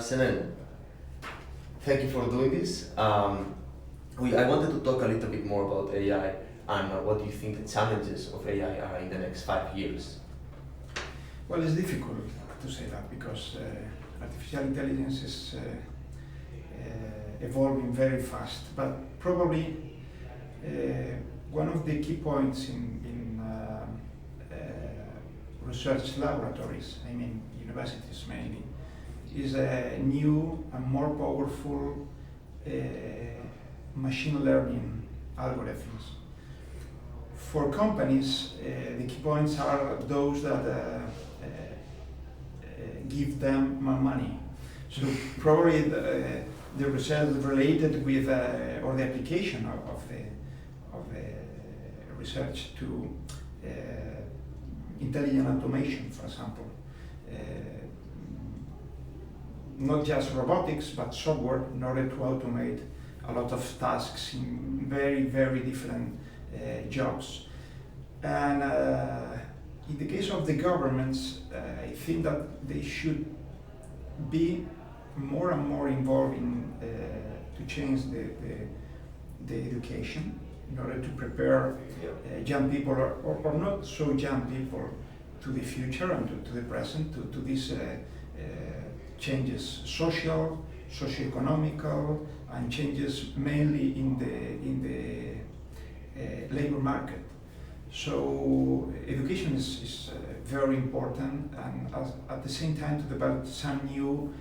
Senén, thank you for doing this. I wanted to talk a little bit more about AI and what do you think the challenges of AI are in the next 5 years? Well, it's difficult to say that because artificial intelligence is evolving very fast. But probably one of the key points in research laboratories, I mean universities mainly, is a new and more powerful machine learning algorithms. For companies, the key points are those that give them more money. So probably the research related with or the application of the research to intelligent automation, for example. Not just robotics, but software in order to automate a lot of tasks in very, very different jobs. And in the case of the governments, I think that they should be more and more involved in to change the education in order to prepare young people or not so young people to the future and to the present, to these changes, socio-economical, and changes mainly in the labor market. So education is very important, and at the same time to develop some new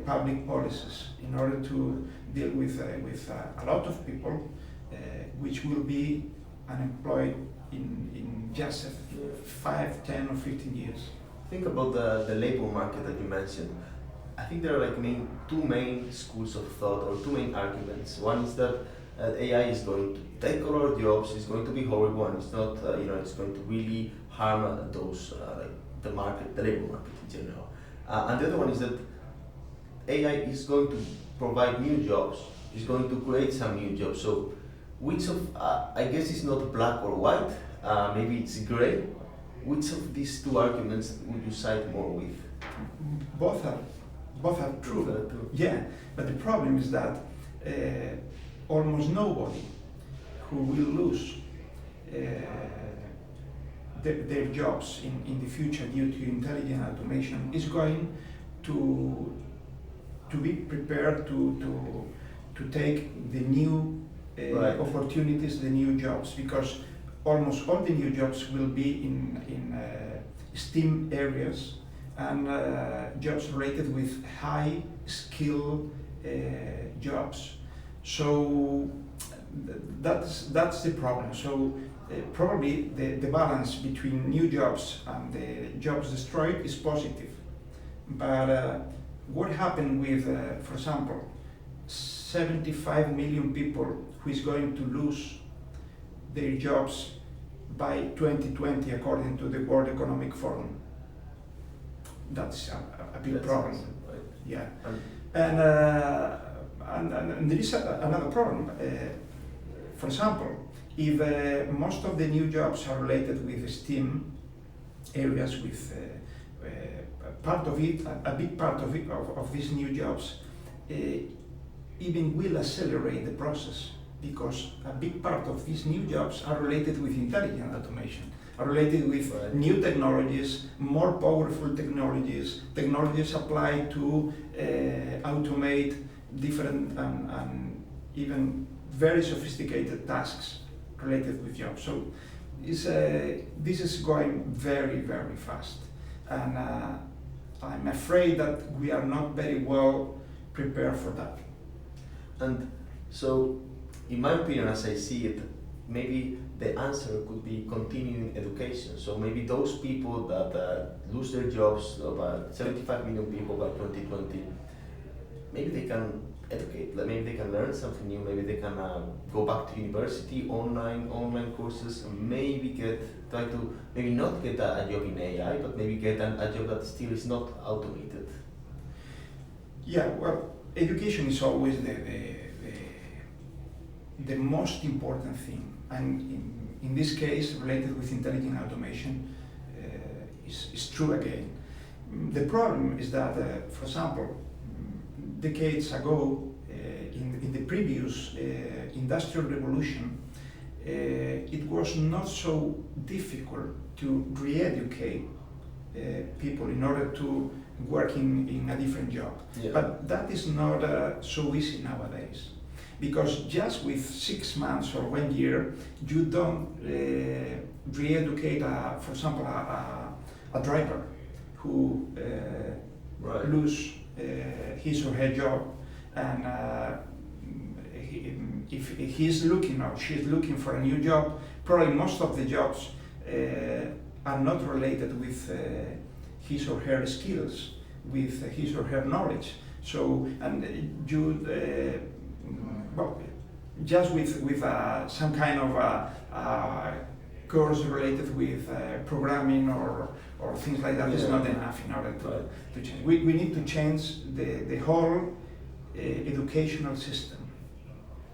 public policies in order to deal with a lot of people which will be unemployed in just 5, 10 or 15 years. Think about the labor market that you mentioned. I think there are two main schools of thought or two main arguments. One is that AI is going to take all our jobs, it's going to be horrible, and it's not, it's going to really harm those, the labor market in general. And the other one is that AI is going to provide new jobs, it's going to create some new jobs. So which of, I guess it's not black or white, maybe it's gray. Which of these two arguments would you side more with? Both are true. Yeah, but the problem is that almost nobody who will lose their jobs in the future due to intelligent automation is going to be prepared to take the new opportunities, the new jobs, because almost all the new jobs will be in STEM areas and jobs related with high skill jobs. So that's the problem. So probably the balance between new jobs and the jobs destroyed is positive. But what happened with, for example, 75 million people who is going to lose their jobs by 2020 according to the World Economic Forum? That's a big problem. Right. Yeah. And there is another problem. For example, if most of the new jobs are related with STEM areas, with part of it, a big part of it, of these new jobs, even will accelerate the process, because a big part of these new jobs are related with intelligent automation, are related with new technologies, more powerful technologies applied to automate different and even very sophisticated tasks related with jobs. So this is going very, very fast. And I'm afraid that we are not very well prepared for that. And so, in my opinion, as I see it, maybe the answer could be continuing education. So maybe those people that lose their jobs, about 75 million people by 2020, maybe they can educate, maybe they can learn something new, maybe they can go back to university, online courses, and maybe try to maybe not get a job in AI, but maybe get a job that still is not automated. Yeah, well, education is always the most important thing, and in this case, related with intelligent automation, is true again. The problem is that, for example, decades ago, in the previous industrial revolution, it was not so difficult to re-educate people in order to work in a different job. Yeah. But that is not so easy nowadays, because just with 6 months or 1 year, you don't re-educate, for example, a driver who Right. lose his or her job, and if he's looking or she's looking for a new job, probably most of the jobs are not related with his or her skills, with his or her knowledge. So, and you, well, just with some kind of course related with programming or things like that is not enough in order to change. We need to change the whole educational system.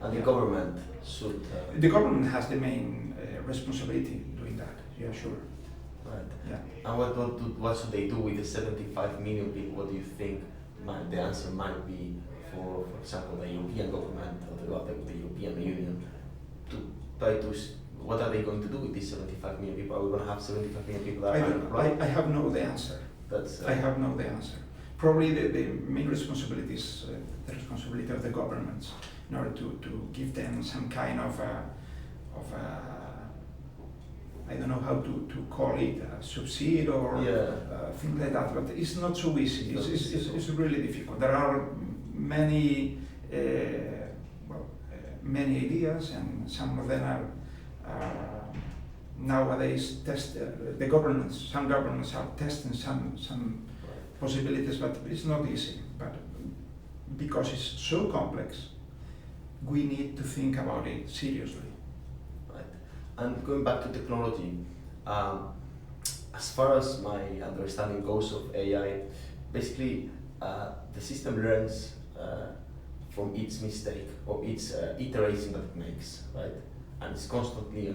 And the government should. The government has the main responsibility doing that. Yeah, sure. Right. Yeah. And what should they do with the 75 million people? What do you think the answer might be for example, the European government or the European Union to try to? What are they going to do with these 75 million people? Are we going to have 75 million people that are unemployed? I have no the answer. That's. I have no the answer. Probably the main responsibility is the responsibility of the governments in order to give them some kind of I don't know how to call it, a subsidy or things like that, but it's not so easy. It's really difficult. There are many many ideas, and some of them are nowadays tested. Some governments are testing some possibilities, but it's not easy. But because it's so complex, we need to think about it seriously. And going back to technology, as far as my understanding goes of AI, basically the system learns from each mistake or each iteration that it makes, right? And it's constantly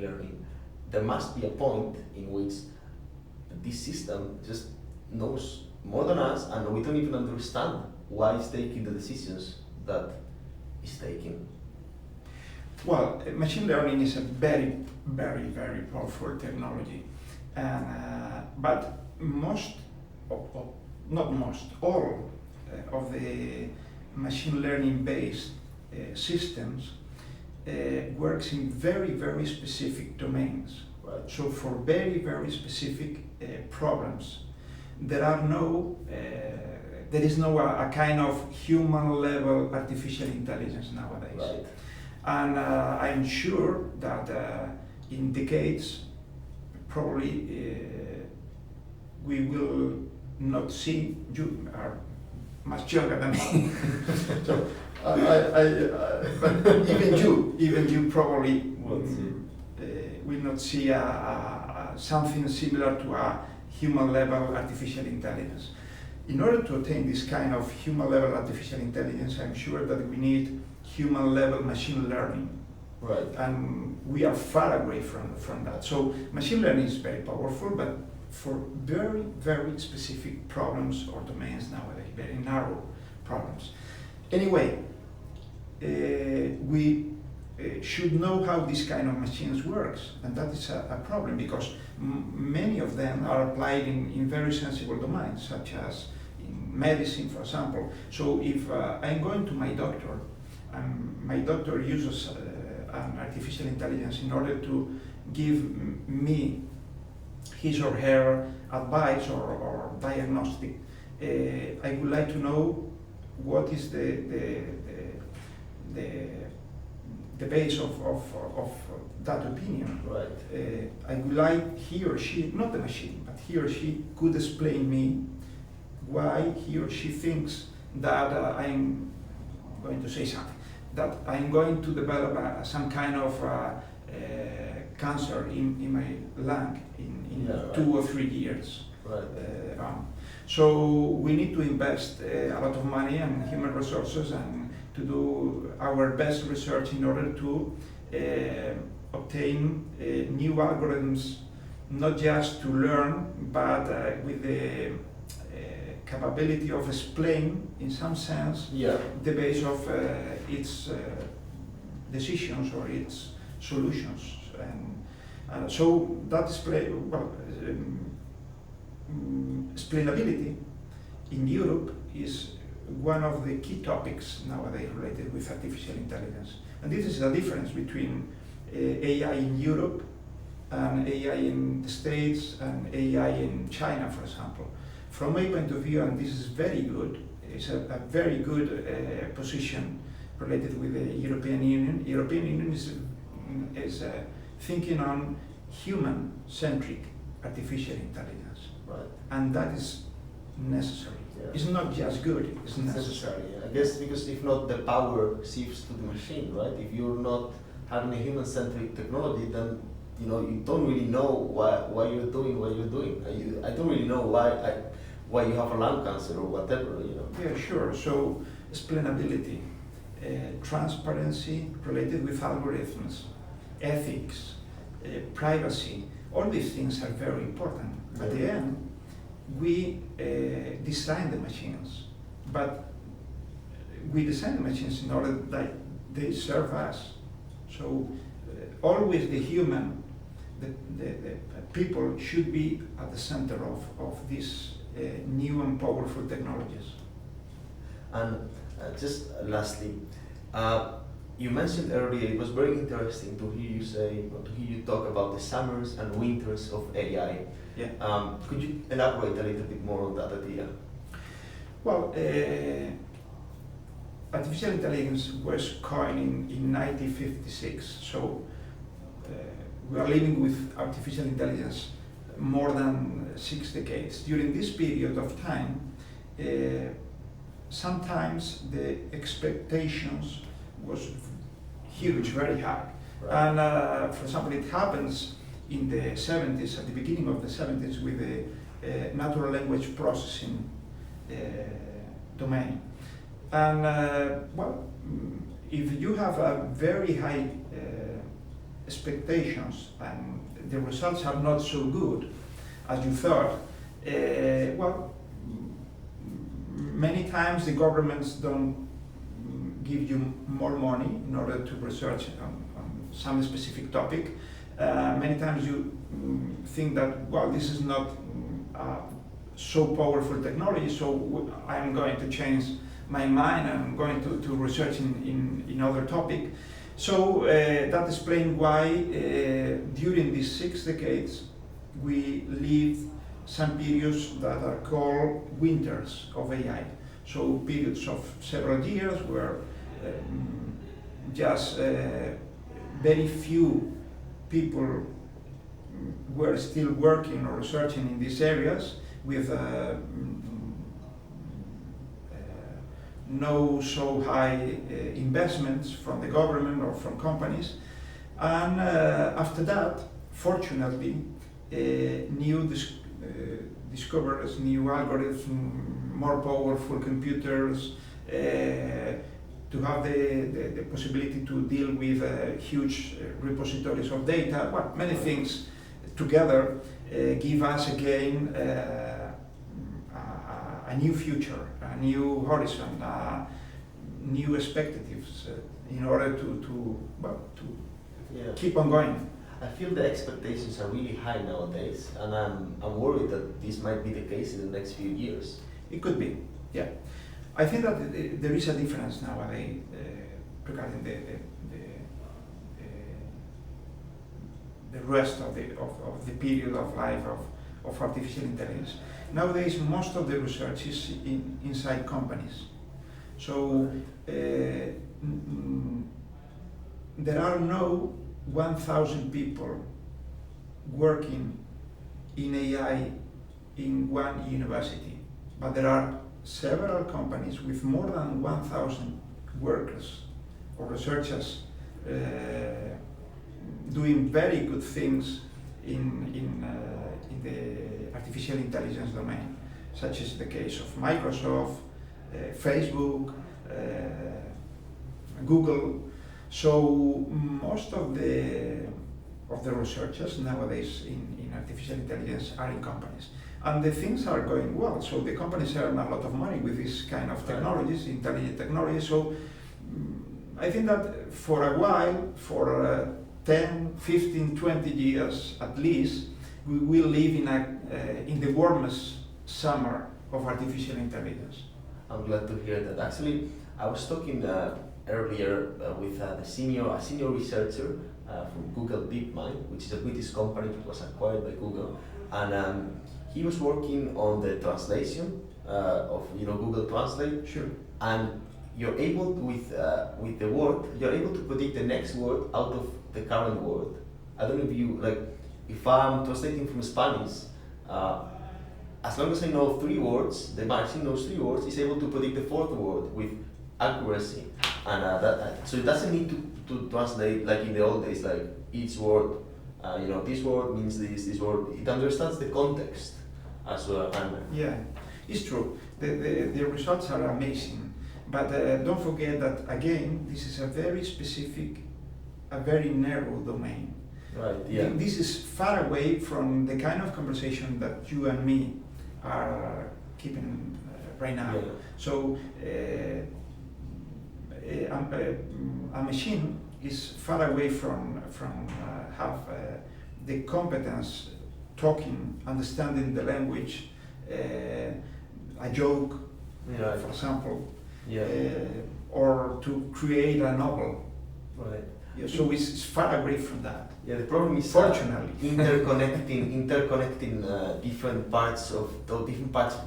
learning. There must be a point in which this system just knows more than us, and we don't even understand why it's taking the decisions that it's taking. Well, machine learning is a very, very, very powerful technology, and but all of the machine learning based systems works in very, very specific domains. Right. So for very, very specific problems, there is no a kind of human level artificial intelligence nowadays. Right. And I'm sure that in decades, probably we will not see. You are much younger than me, so but even you probably will not see something similar to a human level artificial intelligence. In order to attain this kind of human level artificial intelligence, I'm sure that we need human level machine learning. Right. And we are far away from that. So machine learning is very powerful, but for very, very specific problems or domains nowadays, very narrow problems. Anyway, we should know how this kind of machines works, and that is a problem, because many of them are applied in very sensible domains, such as in medicine, for example. So if I'm going to my doctor, my doctor uses an artificial intelligence in order to give me his or her advice or diagnostic. I would like to know what is the base of that opinion. Right. I would like he or she, not the machine, but he or she could explain me why he or she thinks that I'm going to say something, that I'm going to develop some kind of cancer in my lung in 2 or 3 years. Right. So we need to invest a lot of money and human resources and to do our best research in order to obtain new algorithms, not just to learn, but with the capability of explain, in some sense, the base of its decisions or its solutions. And so that explainability in Europe is one of the key topics nowadays related with artificial intelligence. And this is the difference between AI in Europe and AI in the States and AI in China, for example. From my point of view, and this is very good, it's a very good position related with the European Union. European Union is thinking on human-centric artificial intelligence. Right. And that is necessary. Yeah. It's not just good, it's necessary. Yeah. I guess because if not, the power shifts to the machine, right? If you're not having a human-centric technology, then you don't really know why you're doing what you're doing. I don't really know why you have a lung cancer or whatever. Yeah, sure. So explainability, transparency related with algorithms, ethics, privacy. All these things are very important. At the end, we design the machines, but we design the machines in order that they serve us. So always the human, the people should be at the center of these new and powerful technologies. And just lastly, you mentioned earlier, it was very interesting to hear you talk about the summers and winters of AI. Yeah. Could you elaborate a little bit more on that idea? Well, artificial intelligence was coined in 1956, so we are living with artificial intelligence more than 6 decades. During this period of time, sometimes the expectations was huge, very high. Right. And for example, it happens in the 70s, at the beginning of the 70s, with the natural language processing domain. And well, if you have a very high expectations and the results are not so good as you thought, well, many times the governments don't give you more money in order to research on some specific topic. Many times you think that, well, this is not so powerful technology, so I'm going to change my mind, I'm going to research in other topic. So that explains why during these 6 decades we live some periods that are called winters of AI. So periods of several years where just very few people were still working or researching in these areas with no so high investments from the government or from companies. And after that, fortunately, new discoveries, new algorithms, more powerful computers, to have the possibility to deal with huge repositories of data. Well, many things together give us again a new future, a new horizon, new perspectives in order to keep on going. I feel the expectations are really high nowadays, and I'm worried that this might be the case in the next few years. It could be, yeah. I think that there is a difference nowadays regarding the rest of the period of life of artificial intelligence. Nowadays, most of the research is inside companies. So there are no 1,000 people working in AI in one university, but there are several companies with more than 1,000 workers or researchers doing very good things in the artificial intelligence domain, such as the case of Microsoft, Facebook, Google. So most of the researchers nowadays in artificial intelligence are in companies. And the things are going well. So the companies earn a lot of money with this kind of technologies, intelligent technologies. So I think that for a while, for 10, 15, 20 years at least, we will live in the warmest summer of artificial intelligence. I'm glad to hear that. Actually, I was talking earlier with a senior researcher from Google DeepMind, which is a British company that was acquired by Google, and he was working on the translation of Google Translate. Sure. And you're able with the word, you're able to predict the next word out of the current word. I don't know if you if I'm translating from Spanish. As long as I know 3 words, the machine knows 3 words, it's able to predict the 4th word with accuracy. And so it doesn't need to translate like in the old days, like each word, this word means this word. It understands the context as well. Yeah, it's true. The results are amazing. But don't forget that, again, this is a very specific, a very narrow domain. Right, yeah. This is far away from the kind of conversation that you and me are keeping right now. Yeah. So a machine is far away from have the competence talking, understanding the language, a joke, yeah, for example, yeah. or to create a novel. Right. Yeah, so it's far away from that. Yeah, the problem is fortunately interconnecting different parts of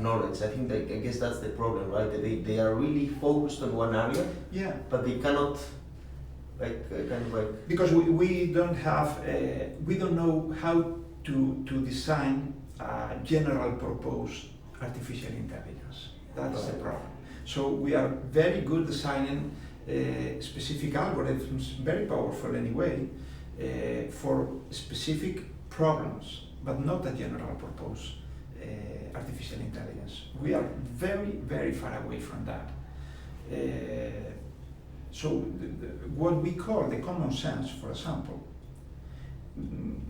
knowledge. I think I guess that's the problem, right? They are really focused on one area. Yeah. But they cannot because we don't have we don't know how to design a general purpose artificial intelligence. That's the problem. So we are very good designing specific algorithms, very powerful anyway, for specific problems, but not a general purpose artificial intelligence. We are very, very far away from that. So what we call the common sense, for example,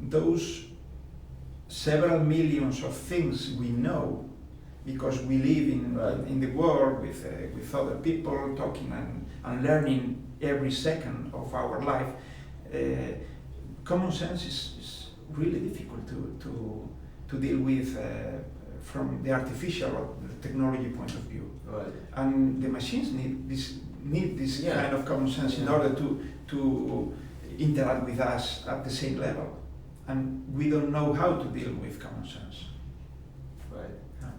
those several millions of things we know because we live in the world with other people, talking and learning every second of our life. Common sense is really difficult to deal with from the artificial or the technology point of view. Right. And the machines need this kind of common sense in order to interact with us at the same level. And we don't know how to deal with common sense. Right.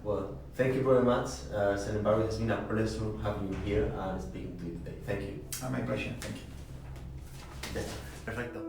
Well, thank you very much, Senén Barro. It has been a pleasure having you here and speaking to you today. Thank you. My pleasure. Thank you. Yes. Perfecto.